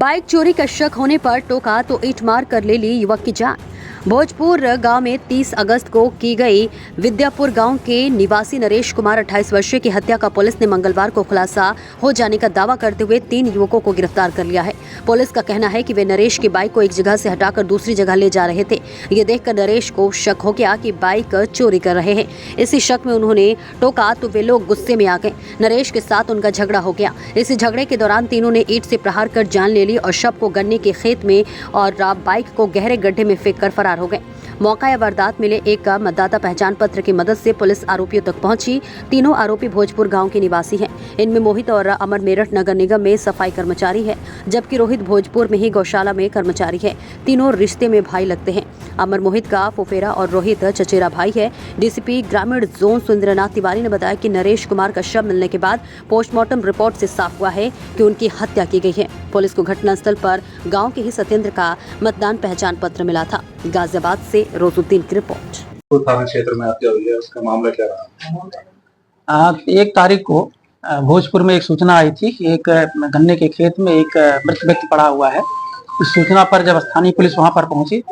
Bike चोरी का शक होने पर टोका तो ईंट मार कर ले ली युवक की जान। भोजपुर गांव में 30 अगस्त को की गई विद्यापुर गांव के निवासी नरेश कुमार 28 वर्षीय की हत्या का पुलिस ने मंगलवार को खुलासा हो जाने का दावा करते हुए 3 युवकों को गिरफ्तार कर लिया है। पुलिस का कहना है कि वे नरेश की बाइक को एक जगह से हटाकर दूसरी जगह ले जा रहे थे। ये देखकर नरेश को शक हो गया कि बाइक चोरी कर रहे हैं। इसी शक में उन्होंने टोका तो वे लोग गुस्से में आ गए। नरेश के साथ उनका झगड़ा हो गया। इसी झगड़े के दौरान तीनों ने ईंट से प्रहार कर जान ले ली और शव को गन्ने के खेत में और बाइक को गहरे गड्ढे में फेंक कर फरार हो गए। मौका या वारदात मिले एक मतदाता पहचान पत्र की मदद से पुलिस आरोपियों तक पहुंची। तीनों आरोपी भोजपुर गांव के निवासी हैं। इनमें मोहित और अमर मेरठ नगर निगम में सफाई कर्मचारी है, जबकि रोहित भोजपुर में ही गौशाला में कर्मचारी है। तीनों रिश्ते में भाई लगते हैं। अमर मोहित का फुफेरा और रोहित चचेरा भाई है। डीसीपी ग्रामीण जोन सुरेंद्रनाथ तिवारी ने बताया कि नरेश कुमार का शव मिलने के बाद पोस्टमार्टम रिपोर्ट से साफ हुआ है कि उनकी हत्या की गई है। पुलिस को घटनास्थल पर गांव के ही सत्येंद्र का मतदान पहचान पत्र मिला था। गाजियाबाद से रोजुद्दीन की रिपोर्ट। थाना क्षेत्र में हत्या हुई है, उसका मामला क्या रहा? 1 तारीख को भोजपुर में एक सूचना आई थी कि एक गन्ने के खेत में एक मृत व्यक्ति पड़ा हुआ है। इस सूचना पर जब स्थानीय पुलिस वहां पर पहुंची,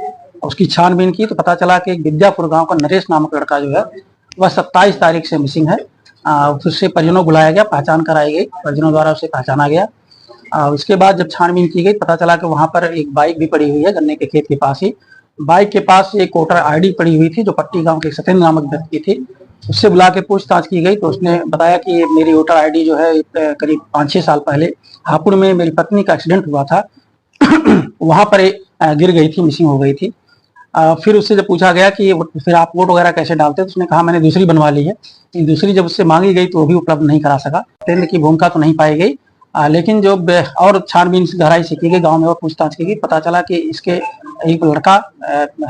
उसकी छानबीन की तो पता चला कि एक विद्यापुर गांव का नरेश नामक लड़का जो है वह 27 तारीख से मिसिंग है। उससे परिजनों बुलाया गया, पहचान कराई गई, परिजनों द्वारा उसे पहचाना गया। उसके बाद जब छानबीन की गई पता चला कि वहां पर एक बाइक भी पड़ी हुई है गन्ने के खेत के पास ही। बाइक के पास एक वोटर आईडी पड़ी हुई थी जो पट्टी गांव के सत्येंद्र नामक व्यक्ति थी। उससे बुला के पूछताछ की गई तो उसने बताया कि मेरी वोटर आईडी जो है करीब 5-6 साल पहले हापुड़ में मेरी पत्नी का एक्सीडेंट हुआ था वहां पर गिर गई थी, मिसिंग हो गई थी। फिर उससे जब पूछा गया कि फिर आप वोट वगैरह कैसे डालते हैं तो उसने कहा मैंने दूसरी बनवा ली है। दूसरी जब उससे मांगी गई तो वो भी उपलब्ध नहीं करा सका। सत्येंद्र की भूमिका तो नहीं पाई गई, लेकिन जो और छानबीन गहराई से की गई, गाँव में और पूछताछ की गई, पता चला कि इसके एक लड़का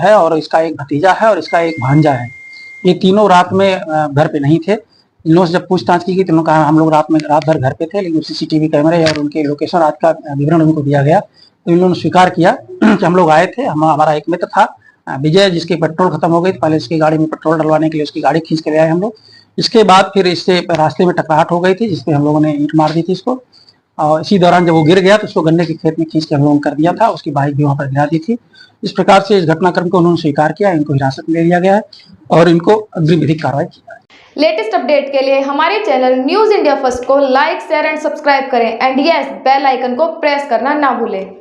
है और इसका एक भतीजा है और इसका एक भांजा है। ये तीनों रात में घर पे नहीं थे। इन लोगों से जब पूछताछ की गई तो उन्होंने कहा हम लोग रात भर घर पे थे, लेकिन सीसीटीवी कैमरे और उनके लोकेशन आज का विवरण उनको दिया गया तो इन लोगों ने स्वीकार किया कि हम लोग आए थे। हमारा एक मित्र था विजय, जिसकी पेट्रोल खत्म हो गई, पहले इसकी गाड़ी में पेट्रोल डलवाने के लिए उसकी गाड़ी खींच के ले आए हम लोग। इसके बाद फिर इससे रास्ते में टकराहट हो गई थी जिसपे हम लोगों ने ईंट मार दी थी इसको। और इसी दौरान जब वो गिर गया तो उसको गन्ने के खेत में खींच के हम लोगों ने कर दिया था। उसकी बाइक भी वहां पर गिरा दी थी। इस प्रकार से इस घटनाक्रम को उन्होंने स्वीकार किया, इनको हिरासत में ले लिया गया है और इनको अग्रिम विधिक कार्रवाई की है। लेटेस्ट अपडेट के लिए हमारे चैनल न्यूज इंडिया फर्स्ट को लाइक, शेयर एंड सब्सक्राइब करें एंड यस बेल आइकन को प्रेस करना ना भूलें।